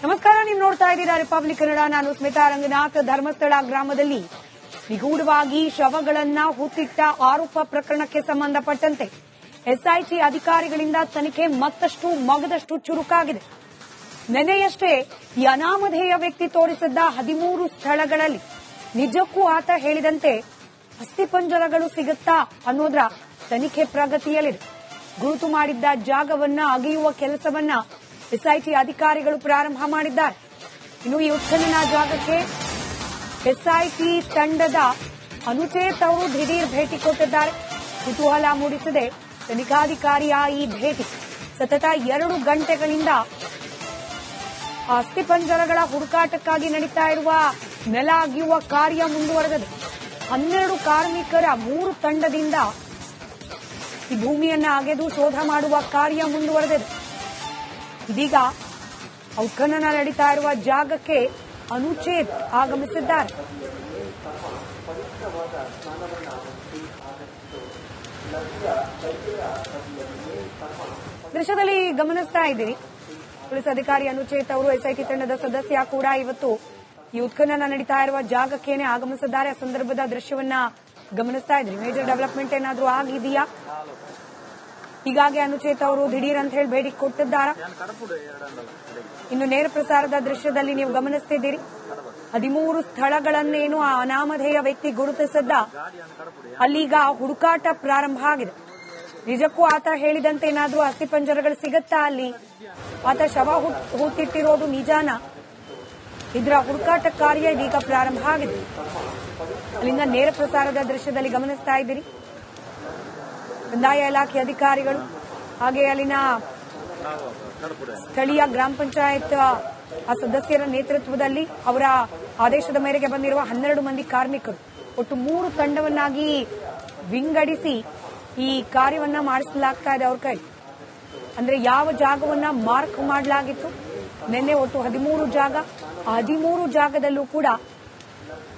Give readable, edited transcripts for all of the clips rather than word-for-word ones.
ನಮಸ್ಕಾರ, ನೀವು ನೋಡ್ತಾ ಇದ್ದೀರಾ ರಿಪಬ್ಲಿಕ್ ಕನ್ನಡ. ನಾನು ಸ್ಮಿತಾ ರಂಗನಾಥ್. ಧರ್ಮಸ್ಥಳ ಗ್ರಾಮದಲ್ಲಿ ನಿಗೂಢವಾಗಿ ಶವಗಳನ್ನ ಹೂತಿಟ್ಟ ಆರೋಪ ಪ್ರಕರಣಕ್ಕೆ ಸಂಬಂಧಪಟ್ಟಂತೆ ಎಸ್ಐಟಿ ಅಧಿಕಾರಿಗಳಿಂದ ತನಿಖೆ ಮತ್ತಷ್ಟು ಮಗದಷ್ಟು ಚುರುಕಾಗಿದೆ. ನಿನ್ನೆಯಷ್ಟೇ ಈ ಅನಾಮಧೇಯ ವ್ಯಕ್ತಿ ತೋರಿಸಿದ್ದ 13 ಸ್ಥಳಗಳಲ್ಲಿ ನಿಜಕ್ಕೂ ಆತ ಹೇಳಿದಂತೆ ಅಸ್ಥಿಪಂಜರಗಳು ಸಿಗುತ್ತಾ ಅನ್ನೋದರ ತನಿಖೆ ಪ್ರಗತಿಯಲ್ಲಿದೆ. ಗುರುತು ಮಾಡಿದ್ದ ಜಾಗವನ್ನ ಅಗೆಯುವ ಕೆಲಸವನ್ನ ಎಸ್ಐಟಿ ಅಧಿಕಾರಿಗಳು ಪ್ರಾರಂಭ ಮಾಡಿದ್ದಾರೆ. ಇನ್ನು ಈ ಉತ್ಖನನ ಜಾಗಕ್ಕೆ ಎಸ್ಐಟಿ ತಂಡದ ಅನುಚೇತ್ ಅವರು ದಿಢೀರ್ ಭೇಟಿ ಕೊಟ್ಟಿದ್ದಾರೆ. ಕುತೂಹಲ ಮೂಡಿಸಿದೆ ತನಿಖಾಧಿಕಾರಿಯ ಈ ಭೇಟಿ. ಸತತ 2 ಗಂಟೆಗಳಿಂದ ಅಸ್ಥಿಪಂಜರಗಳ ಹುಡುಕಾಟಕ್ಕಾಗಿ ನಡೀತಾ ಇರುವ ನೆಲ ಅಗೆಯುವ ಕಾರ್ಯ ಮುಂದುವರೆದಿದೆ. 12 ಕಾರ್ಮಿಕರ 3 ತಂಡದಿಂದ ಈ ಭೂಮಿಯನ್ನ ಅಗೆದು ಶೋಧ ಮಾಡುವ ಕಾರ್ಯ ಮುಂದುವರೆದಿದೆ. ಇದೀಗ ಉತ್ಖನನ ನಡೀತಾ ಇರುವ ಜಾಗಕ್ಕೆ ಅನುಚೇತ್ ಆಗಮಿಸಿದ್ದಾರೆ. ದೃಶ್ಯದಲ್ಲಿ ಗಮನಿಸ್ತಾ ಇದ್ದೀರಿ, ಪೊಲೀಸ್ ಅಧಿಕಾರಿ ಅನುಚೇತ್ ಅವರು ಎಸ್ಐಟಿ ತಂಡದ ಸದಸ್ಯ ಕೂಡ ಇವತ್ತು ಈ ಉತ್ಖನನ ನಡೀತಾ ಇರುವ ಜಾಗಕ್ಕೇನೆ ಆಗಮಿಸಿದ್ದಾರೆ. ಆ ಸಂದರ್ಭದ ದೃಶ್ಯವನ್ನ ಗಮನಿಸ್ತಾ ಇದ್ರಿ. ಮೇಜರ್ ಡೆವಲಪ್ಮೆಂಟ್ ಏನಾದ್ರೂ ಆಗಿದೆಯಾ? ಹೀಗಾಗಿ ಅನುಚೇತ್ ಅವರು ದಿಢೀರ್ ಅಂತ ಹೇಳಿ ಭೇಟಿ ಕೊಟ್ಟಿದ್ದಾರೆ. ಇನ್ನು ನೇರ ಪ್ರಸಾರದ ದೃಶ್ಯದಲ್ಲಿ ನೀವು ಗಮನಿಸ್ತಿದ್ದೀರಿ, 13 ಸ್ಥಳಗಳನ್ನೇನು ಆ ಅನಾಮಧೇಯ ವ್ಯಕ್ತಿ ಗುರುತಿಸಿದ್ದ ಅಲ್ಲೀಗ ಹುಡುಕಾಟ ಪ್ರಾರಂಭ ಆಗಿದೆ. ನಿಜಕ್ಕೂ ಆತ ಹೇಳಿದಂತೆ ಏನಾದ್ರೂ ಅಸ್ಥಿಪಂಜರಗಳು ಸಿಗುತ್ತಾ? ಅಲ್ಲಿ ಆತ ಶವ ಹೂತಿಟ್ಟಿರೋದು ನಿಜಾನ? ಇದರ ಹುಡುಕಾಟ ಕಾರ್ಯ ಇದೀಗ ಪ್ರಾರಂಭ ಆಗಿದೆ. ಅಲ್ಲಿಂದ ನೇರ ಪ್ರಸಾರದ ದೃಶ್ಯದಲ್ಲಿ ಗಮನಿಸ್ತಾ ಇದ್ದೀರಿ, ಕಂದಾಯ ಇಲಾಖೆ ಅಧಿಕಾರಿಗಳು ಹಾಗೆ ಅಲ್ಲಿನ ಸ್ಥಳೀಯ ಗ್ರಾಮ ಪಂಚಾಯತ್ ಆ ಸದಸ್ಯರ ನೇತೃತ್ವದಲ್ಲಿ ಅವರ ಆದೇಶದ ಮೇರೆಗೆ ಬಂದಿರುವ 12 ಮಂದಿ ಕಾರ್ಮಿಕರು ಒಟ್ಟು 3 ತಂಡವನ್ನಾಗಿ ವಿಂಗಡಿಸಿ ಈ ಕಾರ್ಯವನ್ನ ಮಾಡಿಸಲಾಗ್ತಾ ಇದೆ ಅವ್ರ ಕೈ. ಅಂದ್ರೆ ಯಾವ ಜಾಗವನ್ನ ಮಾರ್ಕ್ ಮಾಡಲಾಗಿತ್ತು ನಿನ್ನೆ ಒಟ್ಟು 13 ಜಾಗ, ಆ 13 ಜಾಗದಲ್ಲೂ ಕೂಡ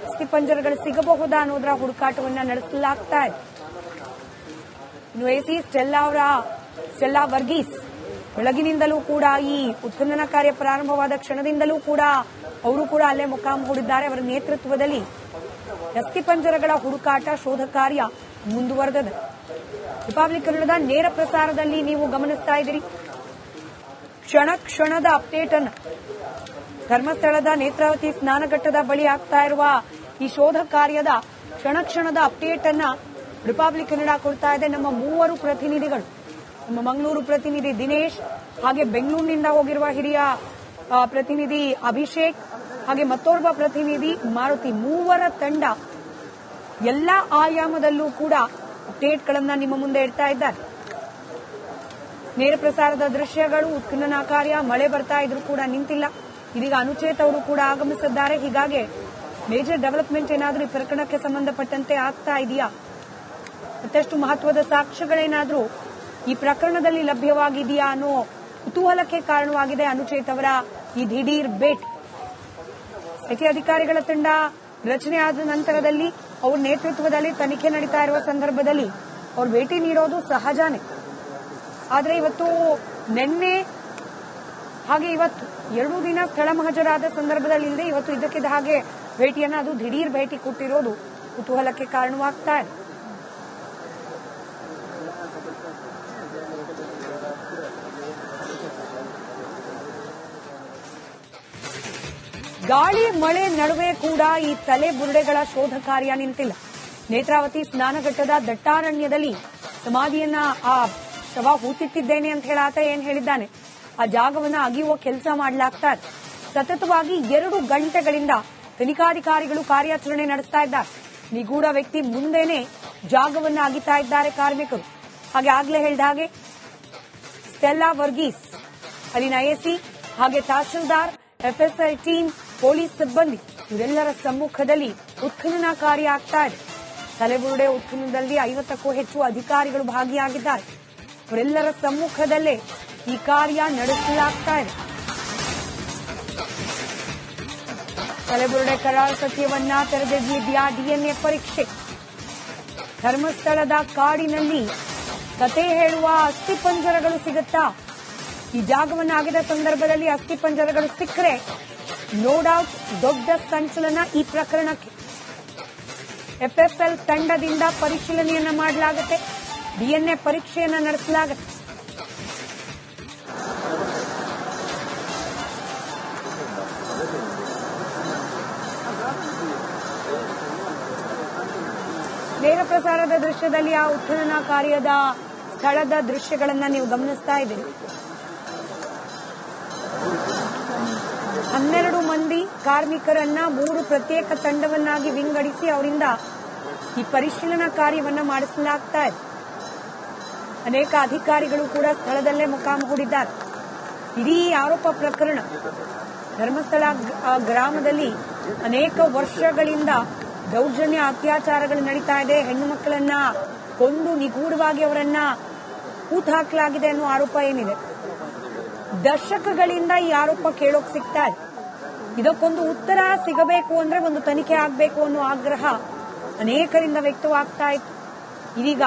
ಅಸ್ಥಿಪಂಜರಗಳು ಸಿಗಬಹುದಾ ಅನ್ನೋದರ ಹುಡುಕಾಟವನ್ನ ನಡೆಸಲಾಗ್ತಾ ಇದೆ. ಇನ್ನು ಎಸಿ ಸ್ಟೆಲ್ಲಾ ವರ್ಗೀಸ್ ಬೆಳಗಿನಿಂದಲೂ ಕೂಡ ಈ ಉತ್ಖನನ ಕಾರ್ಯ ಪ್ರಾರಂಭವಾದ ಕ್ಷಣದಿಂದಲೂ ಕೂಡ ಅವರು ಕೂಡ ಅಲ್ಲೇ ಮುಖಾಂ ಹೂಡಿದ್ದಾರೆ. ಅವರ ನೇತೃತ್ವದಲ್ಲಿ ಅಸ್ಥಿಪಂಜರಗಳ ಹುಡುಕಾಟ ಶೋಧ ಕಾರ್ಯ ಮುಂದುವರೆದಿದೆ. ರಿಪಬ್ಲಿಕ್ ಕನ್ನಡದ ನೇರ ಪ್ರಸಾರದಲ್ಲಿ ನೀವು ಗಮನಿಸ್ತಾ ಇದ್ದೀರಿ ಕ್ಷಣ ಕ್ಷಣದ ಅಪ್ಡೇಟ್ ಅನ್ನು. ಧರ್ಮಸ್ಥಳದ ನೇತ್ರಾವತಿ ಸ್ನಾನಘಟ್ಟದ ಬಳಿ ಆಗ್ತಾ ಇರುವ ಈ ಶೋಧ ಕಾರ್ಯದ ಕ್ಷಣ ಕ್ಷಣದ ಅಪ್ಡೇಟ್ ಅನ್ನ ರಿಪಬ್ಲಿಕ್ ಕನ್ನಡ ಕೊಡ್ತಾ ಇದೆ. ನಮ್ಮ 3 ಪ್ರತಿನಿಧಿಗಳು, ನಮ್ಮ ಮಂಗಳೂರು ಪ್ರತಿನಿಧಿ ದಿನೇಶ್, ಹಾಗೆ ಬೆಂಗಳೂರಿನಿಂದ ಹೋಗಿರುವ ಹಿರಿಯ ಪ್ರತಿನಿಧಿ ಅಭಿಷೇಕ್, ಹಾಗೆ ಮತ್ತೋರ್ವ ಪ್ರತಿನಿಧಿ ಮಾರುತಿ, 3 ತಂಡ ಎಲ್ಲಾ ಆಯಾಮದಲ್ಲೂ ಕೂಡ ಅಪ್ಡೇಟ್ಗಳನ್ನ ನಿಮ್ಮ ಮುಂದೆ ಇಡ್ತಾ ಇದ್ದಾರೆ. ನೇರ ಪ್ರಸಾರದ ದೃಶ್ಯಗಳು, ಉತ್ಖನನ ಕಾರ್ಯ, ಮಳೆ ಬರ್ತಾ ಇದ್ರೂ ಕೂಡ ನಿಂತಿಲ್ಲ. ಇದೀಗ ಅನುಚೇತ್ ಅವರು ಕೂಡ ಆಗಮಿಸಿದ್ದಾರೆ. ಹೀಗಾಗಿ ಮೇಜರ್ ಡೆವಲಪ್ಮೆಂಟ್ ಏನಾದ್ರೂ ಈ ಪ್ರಕರಣಕ್ಕೆ ಸಂಬಂಧಪಟ್ಟಂತೆ ಆಗ್ತಾ ಇದೆಯಾ, ಮತ್ತಷ್ಟು ಮಹತ್ವದ ಸಾಕ್ಷ್ಯಗಳೇನಾದ್ರೂ ಈ ಪ್ರಕರಣದಲ್ಲಿ ಲಭ್ಯವಾಗಿದೆಯಾ ಅನ್ನೋ ಕುತೂಹಲಕ್ಕೆ ಕಾರಣವಾಗಿದೆ ಅನುಚೇತ್ ಅವರ ಈ ದಿಢೀರ್ ಭೇಟಿ. ಎಸ್ಐಟಿ ಅಧಿಕಾರಿಗಳ ತಂಡ ರಚನೆ ಆದ ನಂತರದಲ್ಲಿ ಅವ್ರ ನೇತೃತ್ವದಲ್ಲಿ ತನಿಖೆ ನಡೀತಾ ಇರುವ ಸಂದರ್ಭದಲ್ಲಿ ಅವ್ರು ಭೇಟಿ ನೀಡೋದು ಸಹಜನೇ. ಆದರೆ ಇವತ್ತು ನಿನ್ನೆ ಹಾಗೆ ಇವತ್ತು 2 ದಿನ ಸ್ಥಳ ಮಹಜರಾದ ಸಂದರ್ಭದಲ್ಲಿ ಇಲ್ಲದೆ ಇವತ್ತು ಇದ್ದಕ್ಕಿದ್ದ ಹಾಗೆ ಭೇಟಿಯನ್ನ ಅದು ದಿಢೀರ್ ಭೇಟಿ ಕೊಟ್ಟಿರೋದು ಕುತೂಹಲಕ್ಕೆ ಕಾರಣವಾಗ್ತಾ ಇದೆ. ಗಾಳಿ ಮಳೆ ನಡುವೆ ಕೂಡ ಈ ತಲೆ ಬುರುಡೆಗಳ ಶೋಧ ಕಾರ್ಯ ನಿಂತಿಲ್ಲ. ನೇತ್ರಾವತಿ ಸ್ನಾನಘಟ್ಟದ ದಟ್ಟಾರಣ್ಯದಲ್ಲಿ ಸಮಾಧಿಯನ್ನ ಆ ಶವ ಹೂತಿಟ್ಟಿದ್ದೇನೆ ಅಂತ ಹೇಳಿ ಆತ ಏನ್ ಹೇಳಿದ್ದಾನೆ, ಆ ಜಾಗವನ್ನ ಅಗೆಯುವ ಕೆಲಸ ಮಾಡಲಾಗ್ತಾ ಇದೆ. ಸತತವಾಗಿ 2 ಗಂಟೆಗಳಿಂದ ತನಿಖಾಧಿಕಾರಿಗಳು ಕಾರ್ಯಾಚರಣೆ ನಡೆಸ್ತಾ ಇದ್ದಾರೆ. ನಿಗೂಢ ವ್ಯಕ್ತಿ ಮುಂದೆನೆ ಜಾಗವನ್ನ ಅಗಿತಾ ಇದ್ದಾರೆ ಕಾರ್ಮಿಕರು. ಹಾಗೆ ಆಗ್ಲೇ ಹೇಳಿದ ಹಾಗೆ ಸ್ಟೆಲ್ಲಾ ವರ್ಗೀಸ್, ಅಲ್ಲಿನ ಎಸಿ, ಹಾಗೆ ತಹಶೀಲ್ದಾರ್, ಎಫ್ಎಸ್ಐ ಟೀಮ್, ಪೊಲೀಸ್ ಸಿಬ್ಬಂದಿ ಇವರೆಲ್ಲರ ಸಮ್ಮುಖದಲ್ಲಿ ಉತ್ಖನನ ಕಾರ್ಯ ಆಗ್ತಾ ಇದೆ. ತಲೆಬುರುಡೆ ಉತ್ಖನನದಲ್ಲಿ 50ಕ್ಕೂ ಹೆಚ್ಚು ಅಧಿಕಾರಿಗಳು ಭಾಗಿಯಾಗಿದ್ದಾರೆ. ಅವರೆಲ್ಲರ ಸಮ್ಮುಖದಲ್ಲೇ ಈ ಕಾರ್ಯ ನಡೆಸಲಾಗ್ತಾ ಇದೆ. ತಲೆಬುರುಡೆ ಕರಾಳ ಸತ್ಯವನ್ನ ತೆರೆದಿದ್ಯಾ ಡಿಎನ್ಎ ಪರೀಕ್ಷೆ. ಧರ್ಮಸ್ಥಳದ ಕಾಡಿನಲ್ಲಿ ಕತೆ ಹೇಳುವ ಅಸ್ಥಿಪಂಜರಗಳು ಸಿಗುತ್ತಾ? ಈ ಜಾಗವನ್ನು ಆಗಿದ ಸಂದರ್ಭದಲ್ಲಿ ಅಸ್ಥಿಪಂಜರಗಳು ಸಿಕ್ಕರೆ ನೋ ಡೌಟ್ ದೊಡ್ಡ ಸಂಚಲನ ಈ ಪ್ರಕರಣಕ್ಕೆ. ಎಫ್ಎಸ್ಎಲ್ ತಂಡದಿಂದ ಪರಿಶೀಲನೆಯನ್ನ ಮಾಡಲಾಗುತ್ತೆ, ಡಿಎನ್ಎ ಪರೀಕ್ಷೆಯನ್ನ ನಡೆಸಲಾಗುತ್ತೆ. ನೇರ ಪ್ರಸಾರದ ದೃಶ್ಯದಲ್ಲಿ ಆ ಉತ್ಖನನ ಕಾರ್ಯದ ಸ್ಥಳದ ದೃಶ್ಯಗಳನ್ನ ನೀವು ಗಮನಿಸ್ತಾ ಇದ್ದೀರಿ. 12 ಮಂದಿ ಕಾರ್ಮಿಕರನ್ನ 3 ಪ್ರತ್ಯೇಕ ತಂಡವನ್ನಾಗಿ ವಿಂಗಡಿಸಿ ಅವರಿಂದ ಈ ಪರಿಶೀಲನಾ ಕಾರ್ಯವನ್ನ ಮಾಡಿಸಲಾಗ್ತಾ ಇದೆ. ಅನೇಕ ಅಧಿಕಾರಿಗಳು ಕೂಡ ಸ್ಥಳದಲ್ಲೇ ಮುಖಾಮು ಹೂಡಿದ್ದಾರೆ. ಇಡೀ ಆರೋಪ ಪ್ರಕರಣ ಧರ್ಮಸ್ಥಳ ಗ್ರಾಮದಲ್ಲಿ ಅನೇಕ ವರ್ಷಗಳಿಂದ ದೌರ್ಜನ್ಯ ಅತ್ಯಾಚಾರಗಳು ನಡೀತಾ ಇದೆ. ಹೆಣ್ಣು ಮಕ್ಕಳನ್ನ ಕೊಂದು ನಿಗೂಢವಾಗಿ ಅವರನ್ನ ಹೂತಾಕಲಾಗಿದೆ ಅನ್ನೋ ಆರೋಪ ಏನಿದೆ. ದಶಕಗಳಿಂದ ಈ ಆರೋಪ ಕೇಳೋಕ್ ಸಿಗ್ತಾ ಇದೆ. ಇದಕ್ಕೊಂದು ಉತ್ತರ ಸಿಗಬೇಕು ಅಂದ್ರೆ ಒಂದು ತನಿಖೆ ಆಗಬೇಕು ಅನ್ನೋ ಆಗ್ರಹ ಅನೇಕರಿಂದ ವ್ಯಕ್ತವಾಗ್ತಾ ಇತ್ತು. ಇದೀಗ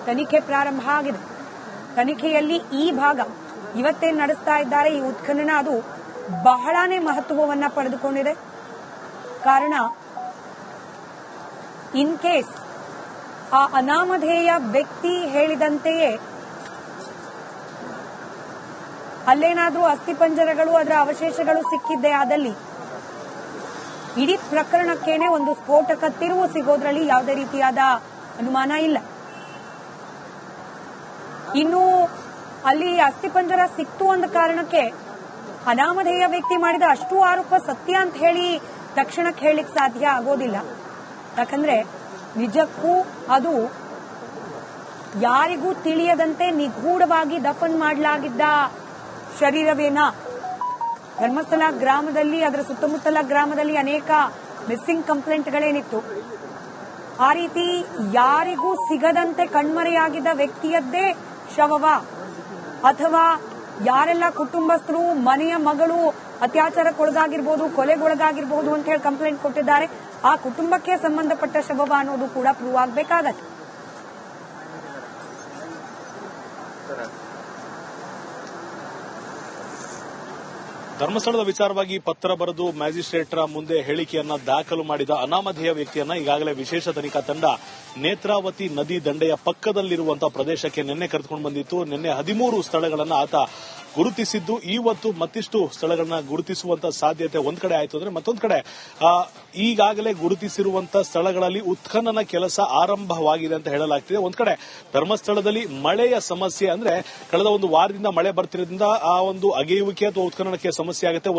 ತನಿಖೆ ಪ್ರಾರಂಭ ಆಗಿದೆ. ತನಿಖೆಯಲ್ಲಿ ಈ ಭಾಗ ಇವತ್ತೇನು ನಡೆಸ್ತಾ ಇದ್ದಾರೆ ಈ ಉತ್ಖನನ ಅದು ಬಹಳಾನೇ ಮಹತ್ವವನ್ನ ಪಡೆದುಕೊಂಡಿದೆ. ಕಾರಣ ಇನ್ ಕೇಸ್ ಆ ಅನಾಮಧೇಯ ವ್ಯಕ್ತಿ ಹೇಳಿದಂತೆಯೇ ಅಲ್ಲೇನಾದ್ರೂ ಅಸ್ಥಿಪಂಜರಗಳು ಅದರ ಅವಶೇಷಗಳು ಸಿಕ್ಕಿದ್ದೇ ಆದಲ್ಲಿ ಇಡೀ ಪ್ರಕರಣಕ್ಕೇನೆ ಒಂದು ಸ್ಫೋಟಕ ತಿರುವು ಸಿಗೋದ್ರಲ್ಲಿ ಯಾವುದೇ ರೀತಿಯಾದ ಅನುಮಾನ ಇಲ್ಲ. ಇನ್ನು ಅಲ್ಲಿ ಅಸ್ಥಿಪಂಜರ ಸಿಕ್ತು ಅಂದ ಕಾರಣಕ್ಕೆ ಅನಾಮಧೇಯ ವ್ಯಕ್ತಿ ಮಾಡಿದ ಅಷ್ಟು ಆರೋಪ ಸತ್ಯ ಅಂತ ಹೇಳಿ ತಕ್ಷಣಕ್ಕೆ ಹೇಳಲಿಕ್ಕೆ ಸಾಧ್ಯ ಆಗೋದಿಲ್ಲ. ಯಾಕಂದ್ರೆ ನಿಜಕ್ಕೂ ಅದು ಯಾರಿಗೂ ತಿಳಿಯದಂತೆ ನಿಗೂಢವಾಗಿ ದಫನ್ ಮಾಡಲಾಗಿದ್ದ ಶರೀರವೇನ. ಧರ್ಮಸ್ಥಳ ಗ್ರಾಮದಲ್ಲಿ ಅದರ ಸುತ್ತಮುತ್ತಲ ಗ್ರಾಮದಲ್ಲಿ ಅನೇಕ ಮಿಸ್ಸಿಂಗ್ ಕಂಪ್ಲೇಂಟ್ಗಳೇನಿತ್ತು. ಆ ರೀತಿ ಯಾರಿಗೂ ಸಿಗದಂತೆ ಕಣ್ಮರೆಯಾಗಿದ್ದ ವ್ಯಕ್ತಿಯದ್ದೇ ಶವವ ಅಥವಾ ಯಾರೆಲ್ಲ ಕುಟುಂಬಸ್ಥರು ಮನೆಯ ಮಗಳು ಅತ್ಯಾಚಾರಕ್ಕೊಳಗಾಗಿರ್ಬೋದು, ಕೊಲೆಗೊಳಗಾಗಿರ್ಬೋದು ಅಂತ ಹೇಳಿ ಕಂಪ್ಲೇಂಟ್ ಕೊಟ್ಟಿದ್ದಾರೆ, ಆ ಕುಟುಂಬಕ್ಕೆ ಸಂಬಂಧಪಟ್ಟ ಶವವ ಅನ್ನೋದು ಕೂಡ ಪ್ರೂವ್ ಆಗಬೇಕಾಗತ್ತೆ. ಧರ್ಮಸ್ಥಳದ ವಿಚಾರವಾಗಿ ಪತ್ರ ಬರೆದು ಮ್ಯಾಜಿಸ್ಟ್ರೇಟರ ಮುಂದೆ ಹೇಳಿಕೆಯನ್ನ ದಾಖಲು ಮಾಡಿದ ಅನಾಮಧೇಯ ವ್ಯಕ್ತಿಯನ್ನ ಈಗಾಗಲೇ ವಿಶೇಷ ತನಿಖಾ ತಂಡ ನೇತ್ರಾವತಿ ನದಿ ದಂಡೆಯ ಪಕ್ಕದಲ್ಲಿರುವಂತಹ ಪ್ರದೇಶಕ್ಕೆ ನಿನ್ನೆ ಕರೆದುಕೊಂಡು ಬಂದಿತ್ತು. ನಿನ್ನೆ 13 ಸ್ಥಳಗಳನ್ನು ಆತ ಗುರುತಿಸಿದ್ದು, ಇವತ್ತು ಮತ್ತಿಷ್ಟು ಸ್ಥಳಗಳನ್ನ ಗುರುತಿಸುವಂತ ಸಾಧ್ಯತೆ ಒಂದ್ ಕಡೆ ಆಯ್ತು ಅಂದ್ರೆ ಮತ್ತೊಂದ್ ಕಡೆ ಈಗಾಗಲೇ ಗುರುತಿಸಿರುವಂತಹ ಸ್ಥಳಗಳಲ್ಲಿ ಉತ್ಖನನ ಕೆಲಸ ಆರಂಭವಾಗಿದೆ ಅಂತ ಹೇಳಲಾಗ್ತಿದೆ. ಒಂದ್ ಕಡೆ ಧರ್ಮಸ್ಥಳದಲ್ಲಿ ಮಳೆಯ ಸಮಸ್ಯೆ ಅಂದ್ರೆ ಕಳೆದ ಒಂದು ವಾರದಿಂದ ಮಳೆ ಬರ್ತಿರೋದ್ರಿಂದ ಆ ಒಂದು ಅಗೆಯುವಿಕೆ ಅಥವಾ ಉತ್ಖನನಕ್ಕೆ ಸಮಸ್ಯೆ ಆಗುತ್ತೆ.